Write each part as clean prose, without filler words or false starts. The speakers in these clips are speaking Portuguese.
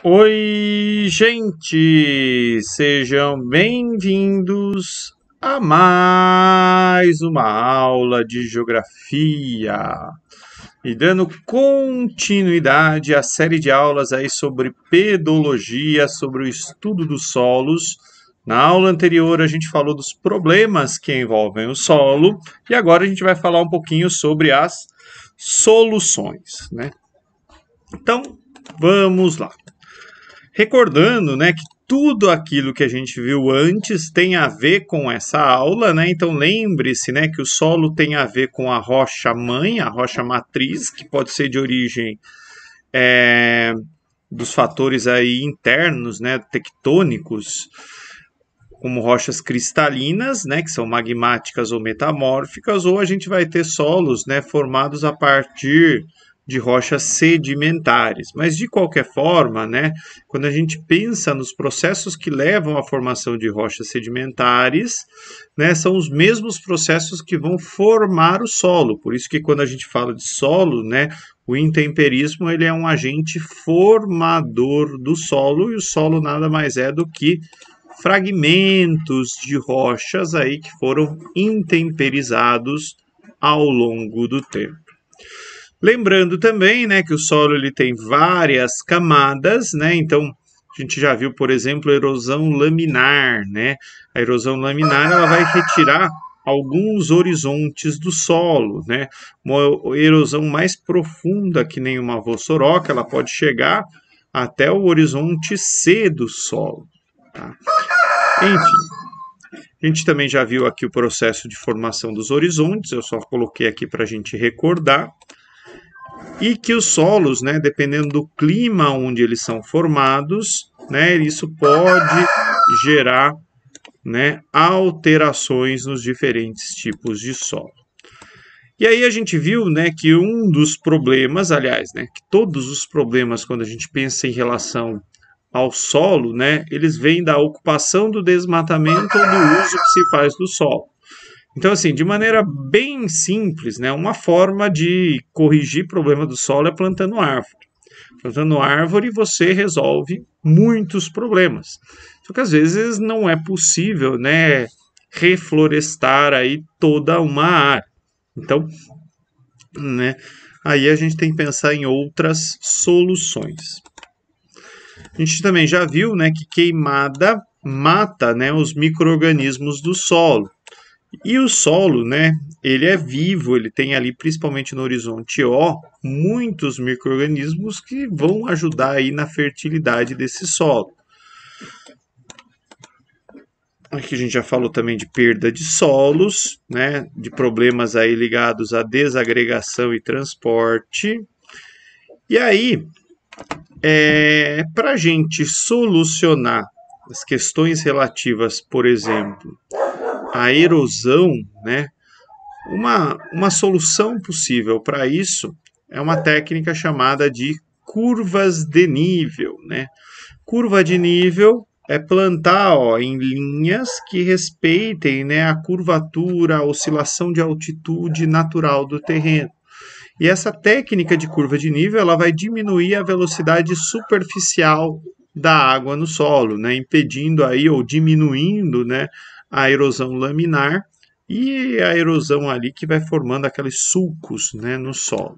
Oi, gente! Sejam bem-vindos a mais uma aula de geografia. E dando continuidade à série de aulas aí sobre pedologia, sobre o estudo dos solos. Na aula anterior a gente falou dos problemas que envolvem o solo e agora a gente vai falar um pouquinho sobre as soluções, né? Então, vamos lá. Recordando, né, que tudo aquilo que a gente viu antes tem a ver com essa aula, né? Então lembre-se, né, que o solo tem a ver com a rocha mãe, a rocha matriz, que pode ser de origem dos fatores aí internos, né, tectônicos, como rochas cristalinas, né, que são magmáticas ou metamórficas, ou a gente vai ter solos, né, formados a partir de rochas sedimentares. Mas de qualquer forma, né, quando a gente pensa nos processos que levam à formação de rochas sedimentares, né, são os mesmos processos que vão formar o solo. Por isso que quando a gente fala de solo, né, o intemperismo ele é um agente formador do solo e o solo nada mais é do que fragmentos de rochas aí que foram intemperizados ao longo do tempo. Lembrando também, né, que o solo ele tem várias camadas, né? Então a gente já viu, por exemplo, a erosão laminar, né? A erosão laminar ela vai retirar alguns horizontes do solo, né? Uma erosão mais profunda que nem uma vossoroca, ela pode chegar até o horizonte C do solo. Tá? Enfim, a gente também já viu aqui o processo de formação dos horizontes, eu só coloquei aqui para a gente recordar. E que os solos, né, dependendo do clima onde eles são formados, né, isso pode gerar, né, alterações nos diferentes tipos de solo. E aí a gente viu, né, que um dos problemas, aliás, né, que todos os problemas quando a gente pensa em relação ao solo, né, eles vêm da ocupação do desmatamento ou do uso que se faz do solo. Então, assim, de maneira bem simples, né, uma forma de corrigir problema do solo é plantando árvore. Plantando árvore, você resolve muitos problemas. Só que às vezes não é possível, né, reflorestar aí toda uma área. Então, né, aí a gente tem que pensar em outras soluções. A gente também já viu, né, que queimada mata, né, os micro-organismos do solo. E o solo, né, ele é vivo, ele tem ali, principalmente no horizonte O, muitos micro-organismos que vão ajudar aí na fertilidade desse solo. Aqui a gente já falou também de perda de solos, né, de problemas aí ligados à desagregação e transporte. E aí, para a gente solucionar as questões relativas, por exemplo, à erosão, né, uma solução possível para isso é uma técnica chamada de curvas de nível, né? Curva de nível é plantar em linhas que respeitem, né, a curvatura, a oscilação de altitude natural do terreno. E essa técnica de curva de nível ela vai diminuir a velocidade superficial da água no solo, né, impedindo aí ou diminuindo, né, a erosão laminar e a erosão ali que vai formando aqueles sulcos, né, no solo.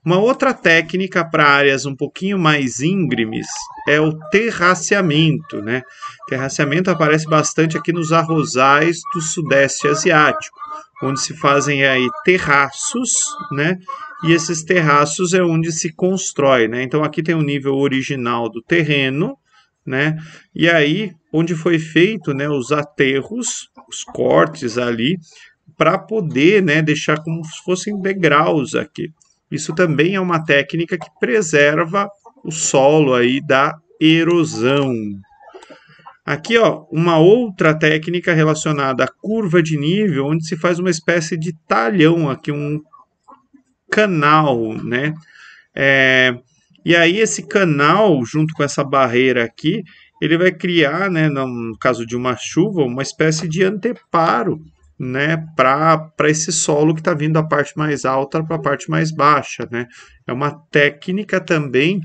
Uma outra técnica para áreas um pouquinho mais íngremes é o terraceamento, né? Terraceamento aparece bastante aqui nos arrozais do Sudeste Asiático, onde se fazem aí terraços, né? E esses terraços é onde se constrói, né? Então aqui tem o nível original do terreno, né? E aí onde foi feito, né, os aterros, os cortes ali para poder, né, deixar como se fossem degraus aqui. Isso também é uma técnica que preserva o solo aí da erosão. Aqui, ó, uma outra técnica relacionada à curva de nível, onde se faz uma espécie de talhão aqui, um canal, né? E aí esse canal, junto com essa barreira aqui, ele vai criar, né, no caso de uma chuva, uma espécie de anteparo, né, para esse solo que está vindo da parte mais alta para a parte mais baixa, né? É uma técnica também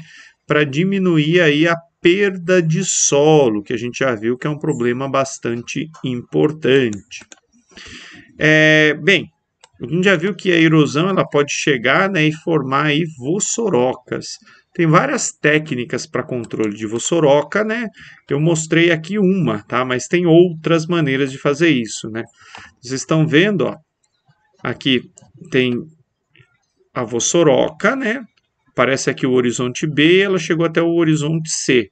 para diminuir aí a perda de solo, que a gente já viu que é um problema bastante importante. Bem, a gente já viu que a erosão ela pode chegar, né, e formar aí vossorocas. Tem várias técnicas para controle de vossoroca, né? Eu mostrei aqui uma, tá? Mas tem outras maneiras de fazer isso, né? Vocês estão vendo, ó, aqui tem a vossoroca, né? Parece aqui o horizonte B, ela chegou até o horizonte C.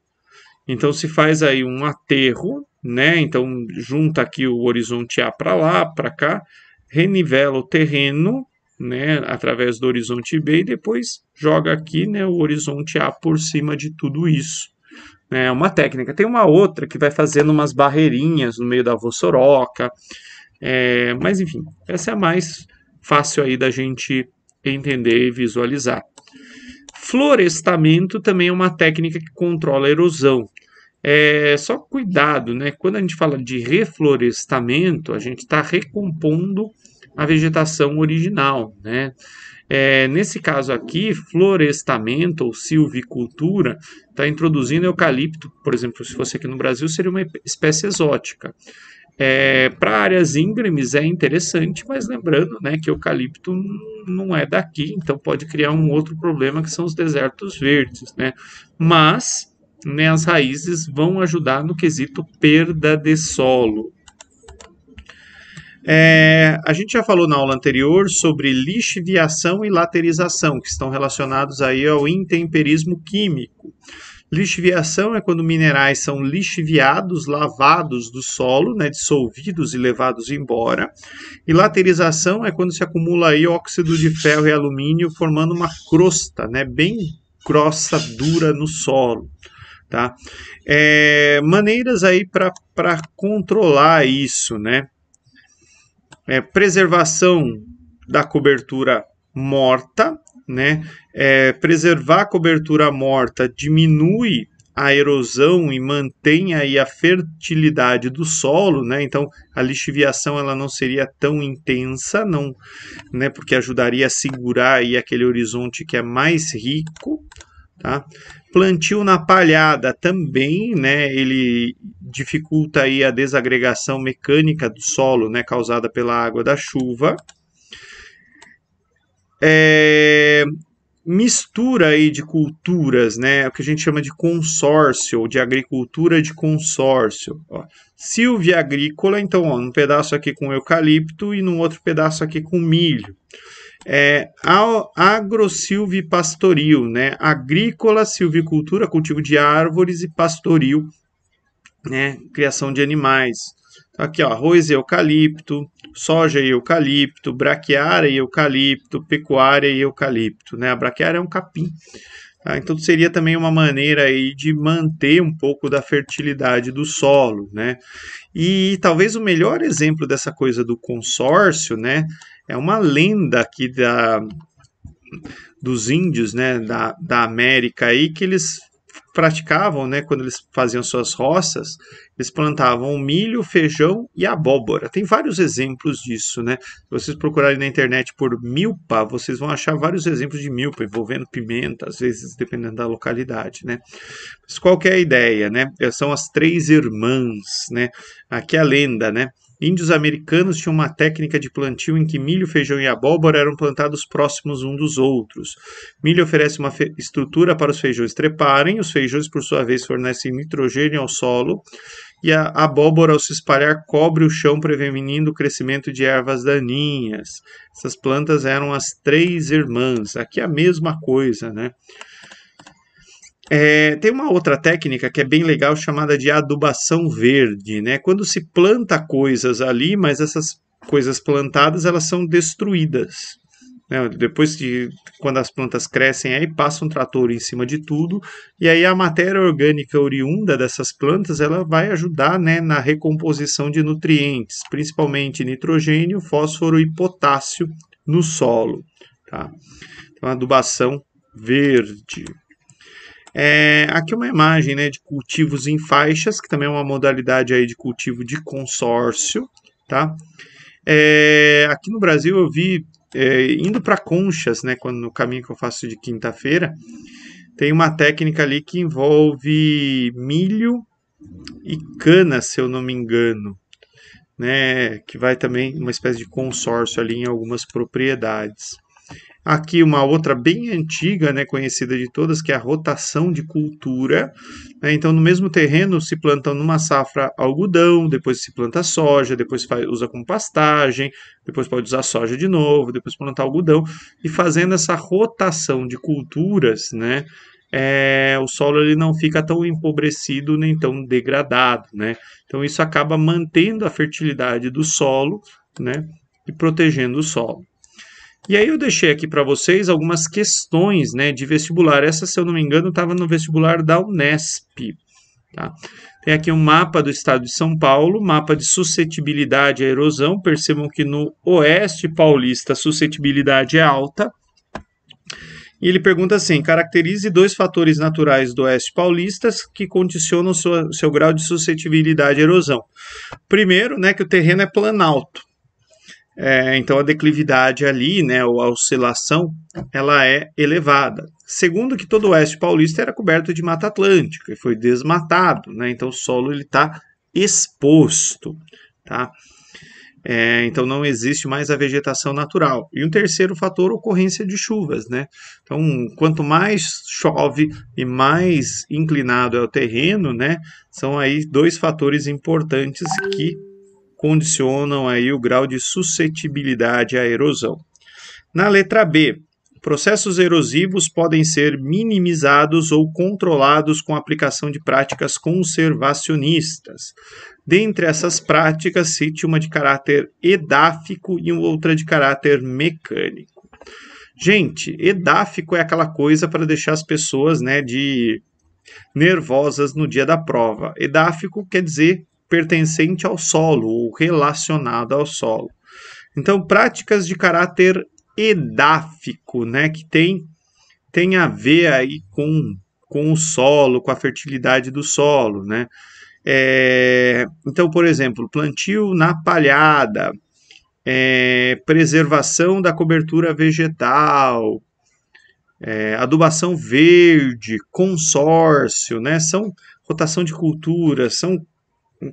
Então se faz aí um aterro, né? Então junta aqui o horizonte A para lá, para cá, renivela o terreno, né, através do horizonte B e depois joga aqui, né, o horizonte A por cima de tudo isso. É uma técnica. Tem uma outra que vai fazendo umas barreirinhas no meio da vossoroca, mas enfim, essa é a mais fácil aí da gente entender e visualizar. Florestamento também é uma técnica que controla a erosão. Só cuidado, né? Quando a gente fala de reflorestamento, a gente está recompondo a vegetação original, né? Nesse caso aqui, florestamento ou silvicultura está introduzindo eucalipto, por exemplo, se fosse aqui no Brasil, seria uma espécie exótica. Para áreas íngremes é interessante, mas lembrando, né, que eucalipto não é daqui, então pode criar um outro problema que são os desertos verdes, né? Mas, né, as raízes vão ajudar no quesito perda de solo. A gente já falou na aula anterior sobre lixiviação e laterização, que estão relacionados aí ao intemperismo químico. Lixiviação é quando minerais são lixiviados, lavados do solo, né, dissolvidos e levados embora. E laterização é quando se acumula aí óxido de ferro e alumínio, formando uma crosta, né, bem grossa, dura no solo. Tá? Maneiras aí para controlar isso, né? Preservação da cobertura morta, né? Preservar a cobertura morta diminui a erosão e mantém aí a fertilidade do solo, né? Então a lixiviação ela não seria tão intensa, não, né? Porque ajudaria a segurar aí aquele horizonte que é mais rico, tá? Plantio na palhada também, né? Ele dificulta aí a desagregação mecânica do solo, né? Causada pela água da chuva. Mistura aí de culturas, né? O que a gente chama de consórcio, ou de agricultura de consórcio. Ó. Silvia agrícola, então, ó, um pedaço aqui com eucalipto e num outro pedaço aqui com milho. Agrosilvipastoril, né? Agrícola, silvicultura, cultivo de árvores, e pastoril, né? Criação de animais. Aqui, ó, arroz e eucalipto, soja e eucalipto, braquiária e eucalipto, pecuária e eucalipto, né? A braquiária é um capim. Tá? Então seria também uma maneira aí de manter um pouco da fertilidade do solo, né? E talvez o melhor exemplo dessa coisa do consórcio, né? É uma lenda aqui dos índios, né, da América aí, que eles praticavam, né, quando eles faziam suas roças, eles plantavam milho, feijão e abóbora. Tem vários exemplos disso, né? Se vocês procurarem na internet por milpa, vocês vão achar vários exemplos de milpa, envolvendo pimenta, às vezes dependendo da localidade, né? Mas qual que é a ideia, né? São as três irmãs, né? Aqui é a lenda, né? Índios americanos tinham uma técnica de plantio em que milho, feijão e abóbora eram plantados próximos um dos outros. Milho oferece uma estrutura para os feijões treparem, os feijões, por sua vez, fornecem nitrogênio ao solo, e a abóbora, ao se espalhar, cobre o chão, prevenindo o crescimento de ervas daninhas. Essas plantas eram as três irmãs. Aqui é a mesma coisa, né? Tem uma outra técnica que é bem legal, chamada de adubação verde, né? Quando se planta coisas ali, mas essas coisas plantadas elas são destruídas, né? Depois de quando as plantas crescem, aí passa um trator em cima de tudo, e aí a matéria orgânica oriunda dessas plantas ela vai ajudar, né, na recomposição de nutrientes, principalmente nitrogênio, fósforo e potássio no solo. Tá? Então, adubação verde. Aqui uma imagem, né, de cultivos em faixas, que também é uma modalidade aí de cultivo de consórcio. Tá? Aqui no Brasil eu vi indo para Conchas, né, no caminho que eu faço de quinta-feira, tem uma técnica ali que envolve milho e cana, se eu não me engano, né? Que vai também uma espécie de consórcio ali em algumas propriedades. Aqui uma outra bem antiga, né, conhecida de todas, que é a rotação de cultura. Né? Então, no mesmo terreno se planta numa safra algodão, depois se planta soja, depois usa como pastagem, depois pode usar soja de novo, depois plantar algodão. E fazendo essa rotação de culturas, né, o solo ele não fica tão empobrecido nem tão degradado. Né? Então, isso acaba mantendo a fertilidade do solo, né, e protegendo o solo. E aí eu deixei aqui para vocês algumas questões, né, de vestibular. Essa, se eu não me engano, estava no vestibular da Unesp. Tá? Tem aqui um mapa do estado de São Paulo, mapa de suscetibilidade à erosão. Percebam que no oeste paulista a suscetibilidade é alta. E ele pergunta assim: caracterize 2 fatores naturais do oeste paulista que condicionam seu grau de suscetibilidade à erosão. Primeiro, né, que o terreno é planalto. Então a declividade ali, né, ou a oscilação, ela é elevada. Segundo, que todo o oeste paulista era coberto de Mata Atlântica e foi desmatado, né, então o solo está exposto. Tá? Então não existe mais a vegetação natural. E um terceiro fator, ocorrência de chuvas. Né? Então, quanto mais chove e mais inclinado é o terreno, né, são aí 2 fatores importantes que condicionam aí o grau de suscetibilidade à erosão. Na letra B, processos erosivos podem ser minimizados ou controlados com a aplicação de práticas conservacionistas. Dentre essas práticas, cite uma de caráter edáfico e outra de caráter mecânico. Gente, edáfico é aquela coisa para deixar as pessoas, né, nervosas no dia da prova. Edáfico quer dizer pertencente ao solo ou relacionado ao solo. Então, práticas de caráter edáfico, né, que tem a ver aí com o solo, com a fertilidade do solo, né? Então, por exemplo, plantio na palhada, preservação da cobertura vegetal, adubação verde, consórcio, né? São rotação de cultura, são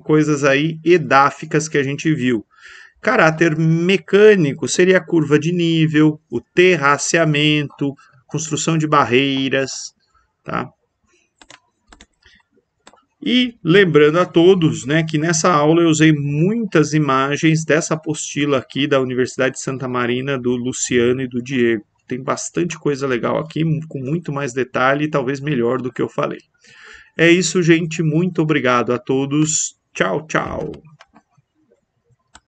coisas aí edáficas que a gente viu. Caráter mecânico seria a curva de nível, o terraceamento, construção de barreiras, tá? E lembrando a todos, né, que nessa aula eu usei muitas imagens dessa apostila aqui da Universidade de Santa Marina, do Luciano e do Diego. Tem bastante coisa legal aqui, com muito mais detalhe e talvez melhor do que eu falei. É isso, gente. Muito obrigado a todos. Tchau, tchau.